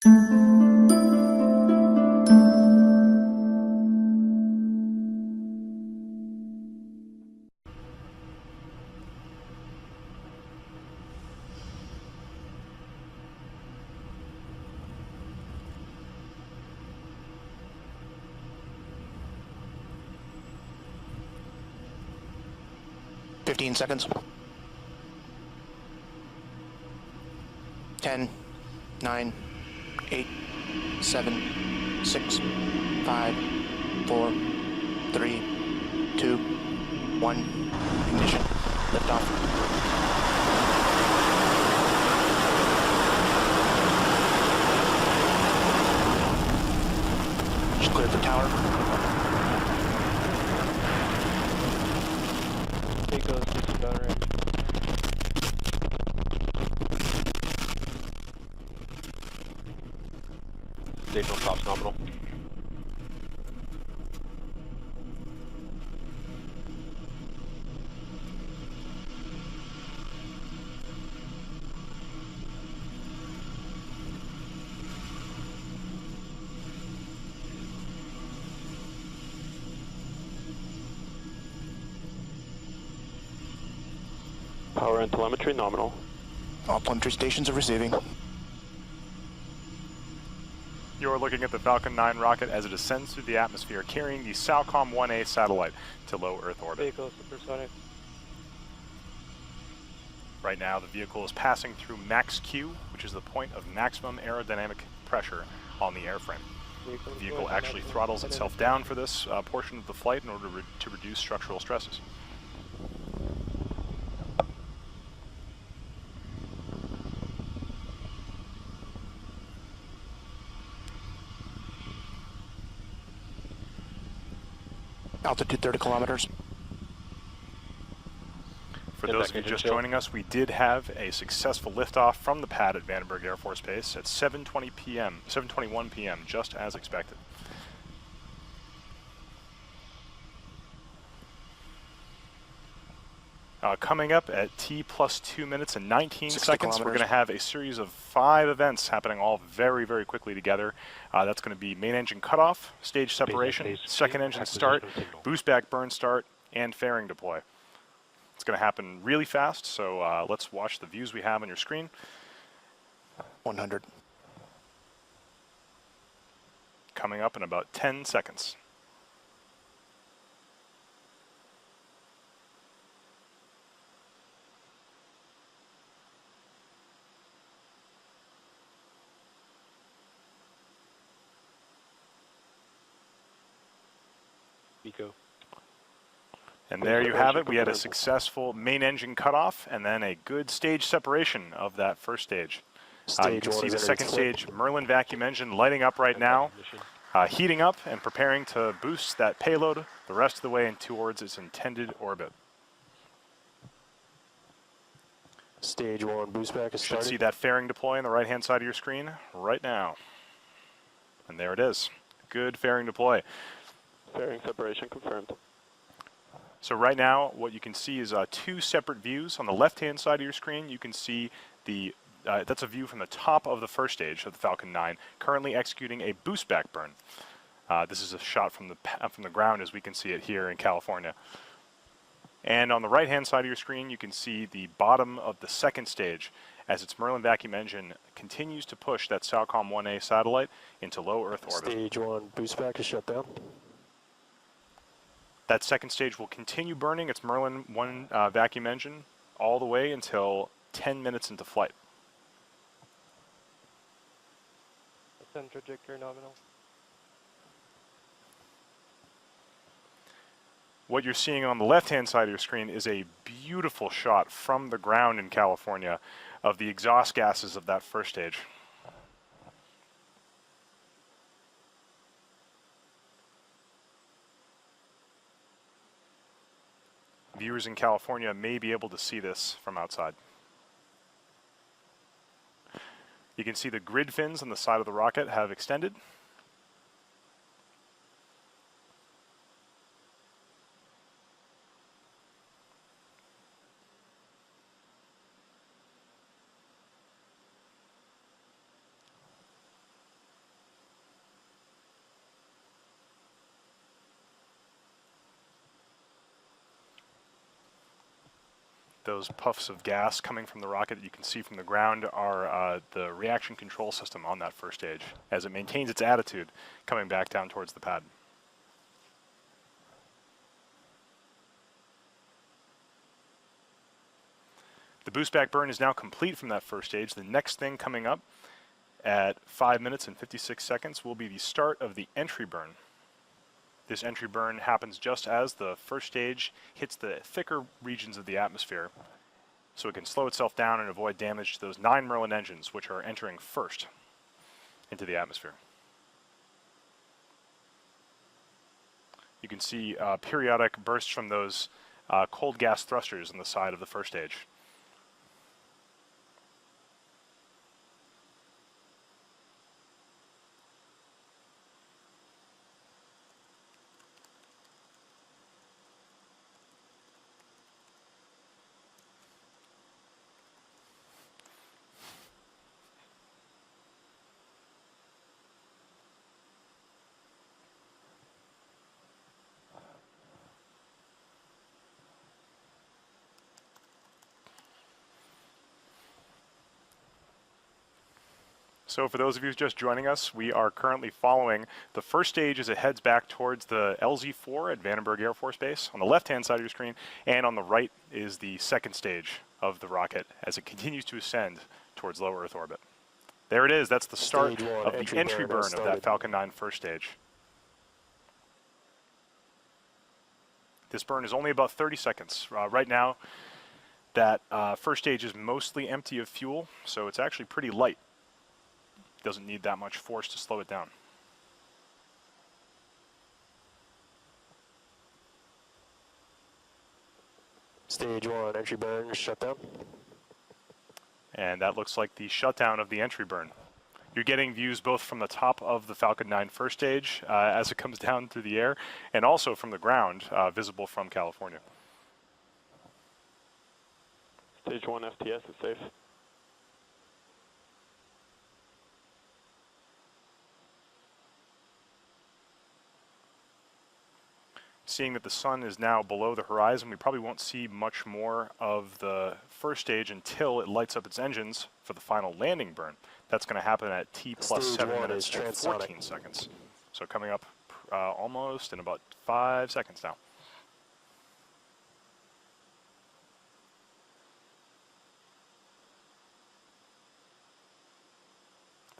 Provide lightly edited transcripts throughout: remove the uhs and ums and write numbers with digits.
15 seconds. 10, 9, 8, 7, 6, 5, 4, 3, 2, 1. Ignition. Liftoff. Just cleared the tower. Go 60 gun range. Stage 1 tops nominal. Power and telemetry nominal. All telemetry stations are receiving. You're looking at the Falcon 9 rocket as it ascends through the atmosphere, carrying the SAOCOM 1A satellite to low Earth orbit. Vehicle supersonic. Right now, the vehicle is passing through max Q, which is the point of maximum aerodynamic pressure on the airframe. The vehicle actually throttles itself down for this portion of the flight in order to reduce structural stresses. Altitude 30 kilometers. For those of you just joining us, we did have a successful liftoff from the pad at Vandenberg Air Force Base at 7:21 p.m., just as expected. Coming up at T plus 2 minutes and 19 seconds, we're going to have a series of 5 events happening all very, very quickly together. That's going to be main engine cutoff, stage separation, second engine start, boost back burn start, and fairing deploy. It's going to happen really fast, so let's watch the views we have on your screen. 100. Coming up in about 10 seconds. Eco. And there you have it. We had a successful main engine cutoff and then a good stage separation of that first stage. You can see the second stage Merlin vacuum engine lighting up right now, heating up and preparing to boost that payload the rest of the way and towards its intended orbit. Stage 1 boost back is You should started. see that fairing deploy on the right-hand side of your screen right now. And there it is. Good fairing deploy. Fairing separation confirmed. So right now, what you can see is 2 separate views. On the left-hand side of your screen, you can see the that's a view from the top of the first stage of the Falcon 9, currently executing a boost back burn. This is a shot from the ground as we can see it here in California. And on the right-hand side of your screen, you can see the bottom of the second stage as its Merlin vacuum engine continues to push that SAOCOM 1A satellite into low Earth orbit. Stage 1 boost back is shut down. That second stage will continue burning its Merlin 1 vacuum engine all the way until 10 minutes into flight. Ascend trajectory nominal. What you're seeing on the left-hand side of your screen is a beautiful shot from the ground in California of the exhaust gases of that first stage. Viewers in California may be able to see this from outside. You can see the grid fins on the side of the rocket have extended. Those puffs of gas coming from the rocket that you can see from the ground are the reaction control system on that first stage as it maintains its attitude coming back down towards the pad. The boost back burn is now complete from that first stage. The next thing coming up at 5 minutes and 56 seconds will be the start of the entry burn. This entry burn happens just as the first stage hits the thicker regions of the atmosphere, so it can slow itself down and avoid damage to those 9 Merlin engines, which are entering first into the atmosphere. You can see periodic bursts from those cold gas thrusters on the side of the first stage. So for those of you just joining us, we are currently following the first stage as it heads back towards the LZ-4 at Vandenberg Air Force Base on the left-hand side of your screen, and on the right is the second stage of the rocket as it continues to ascend towards low Earth orbit. There it is. That's the start of the entry burn of that Falcon 9 first stage. This burn is only about 30 seconds. Right now, that first stage is mostly empty of fuel, so it's actually pretty light. Doesn't need that much force to slow it down. Stage 1, entry burn, shutdown. And that looks like the shutdown of the entry burn. You're getting views both from the top of the Falcon 9 first stage as it comes down through the air, and also from the ground, visible from California. Stage 1 FTS is safe. Seeing that the sun is now below the horizon, we probably won't see much more of the first stage until it lights up its engines for the final landing burn. That's going to happen at T plus Stage 7 1 minutes is and transonic. 14 seconds. So coming up almost in about 5 seconds now.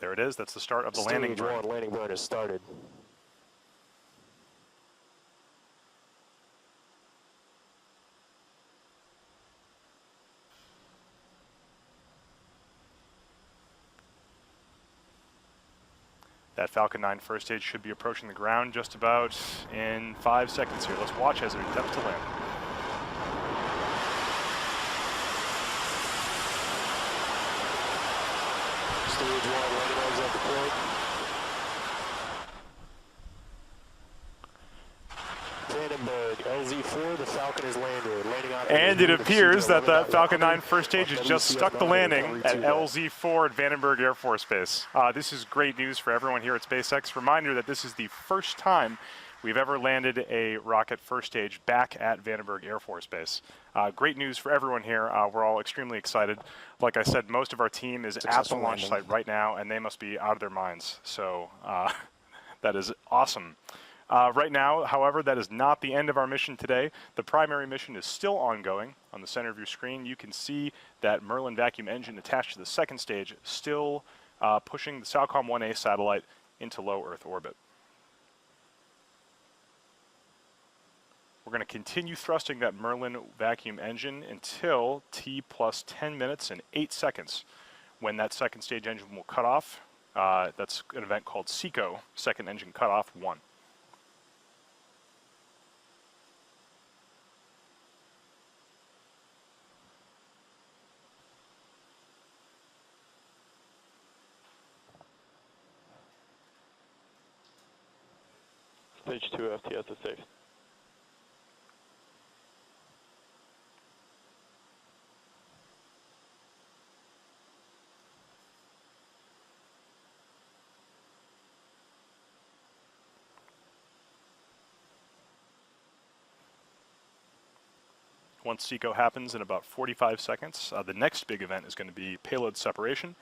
There it is. That's the start of the landing burn. Stage 1 landing burn has started. That Falcon 9 first stage should be approaching the ground just about in 5 seconds here. Let's watch as it attempts to land. Stage 1 landing legs at the point. Vandenberg, LZ-4, the Falcon is landed. Landing on And it appears that that Falcon 9 first stage has just stuck the landing at LZ-4 at Vandenberg Air Force Base. This is great news for everyone here at SpaceX. Reminder that this is the first time we've ever landed a rocket first stage back at Vandenberg Air Force Base. Great news for everyone here. We're all extremely excited. Like I said, most of our team is at the launch site right now, and they must be out of their minds. So that is awesome. Right now, however, that is not the end of our mission today. The primary mission is still ongoing. On the center of your screen, you can see that Merlin vacuum engine attached to the second stage, still pushing the SAOCOM 1A satellite into low Earth orbit. We're going to continue thrusting that Merlin vacuum engine until T plus 10 minutes and 8 seconds, when that second stage engine will cut off. That's an event called SECO, Second Engine Cutoff 1. Stage 2 FTS is safe. Once SECO happens in about 45 seconds, the next big event is going to be payload separation,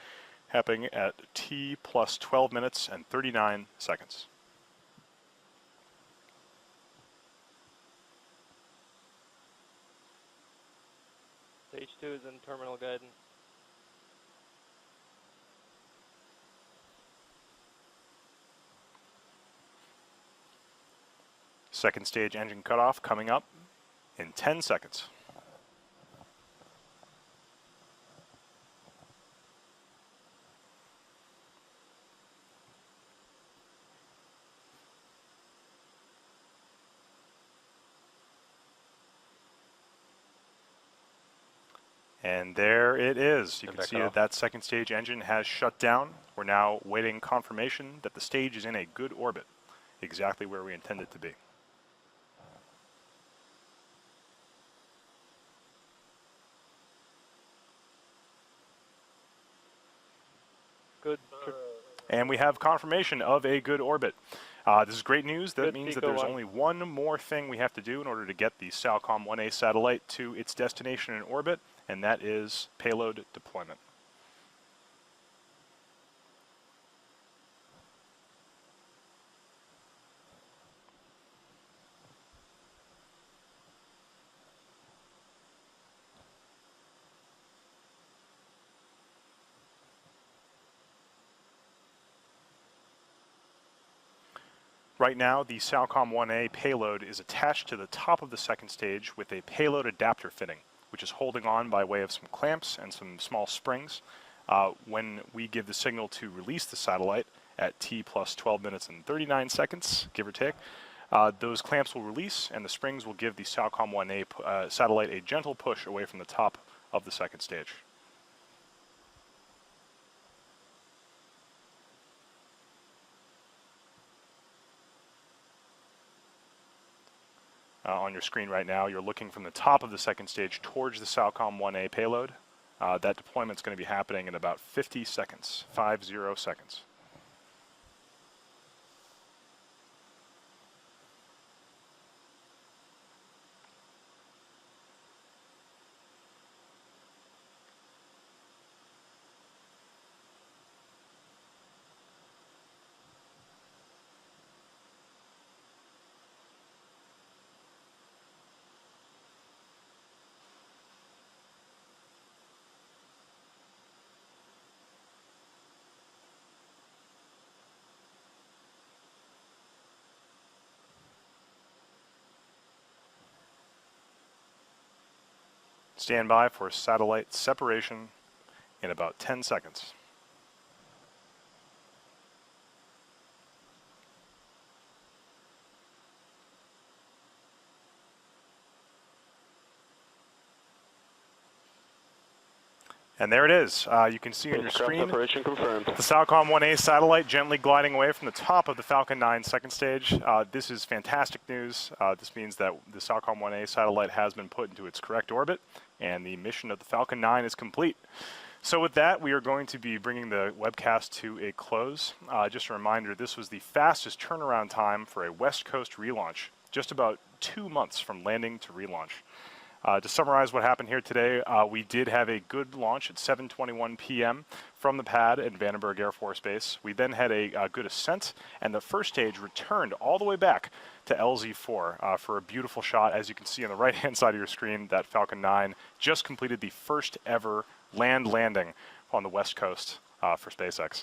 happening at T plus 12 minutes and 39 seconds. Stage 2 is in terminal guidance. Second stage engine cutoff coming up in 10 seconds. And there it is. You can see that that second stage engine has shut down. We're now waiting confirmation that the stage is in a good orbit, exactly where we intend it to be. Good. And we have confirmation of a good orbit. This is great news. That means that there's only one more thing we have to do in order to get the SAOCOM 1A satellite to its destination in orbit, and that is payload deployment. Right now, the SAOCOM 1A payload is attached to the top of the second stage with a payload adapter fitting, which is holding on by way of some clamps and some small springs. When we give the signal to release the satellite at T plus 12 minutes and 39 seconds, give or take, those clamps will release and the springs will give the SAOCOM 1A satellite a gentle push away from the top of the second stage. On your screen right now, you're looking from the top of the second stage towards the SAOCOM 1A payload. That deployment is going to be happening in about 50 seconds, 50 seconds. Stand by for satellite separation in about 10 seconds. And there it is. You can see on your screen Separation confirmed. the SAOCOM 1A satellite gently gliding away from the top of the Falcon 9 second stage. This is fantastic news. This means that the SAOCOM 1A satellite has been put into its correct orbit, and the mission of the Falcon 9 is complete. So with that, we are going to be bringing the webcast to a close. Just a reminder, this was the fastest turnaround time for a West Coast relaunch, just about 2 months from landing to relaunch. To summarize what happened here today, we did have a good launch at 7:21 p.m. from the pad at Vandenberg Air Force Base. We then had a good ascent, and the first stage returned all the way back to LZ4 for a beautiful shot. As you can see on the right-hand side of your screen, that Falcon 9 just completed the first ever landing on the West Coast for SpaceX.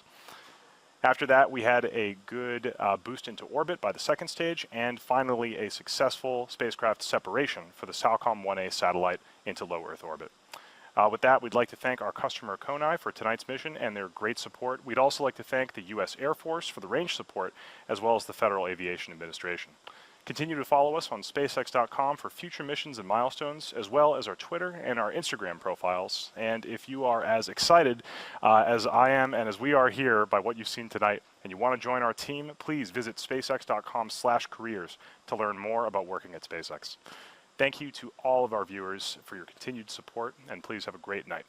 After that, we had a good boost into orbit by the second stage, and finally a successful spacecraft separation for the SAOCOM 1A satellite into low Earth orbit. With that, we'd like to thank our customer Konai for tonight's mission and their great support. We'd also like to thank the U.S. Air Force for the range support, as well as the Federal Aviation Administration. Continue to follow us on SpaceX.com for future missions and milestones, as well as our Twitter and our Instagram profiles. And if you are as excited as I am and as we are here by what you've seen tonight, and you want to join our team, please visit SpaceX.com/careers to learn more about working at SpaceX. Thank you to all of our viewers for your continued support, and please have a great night.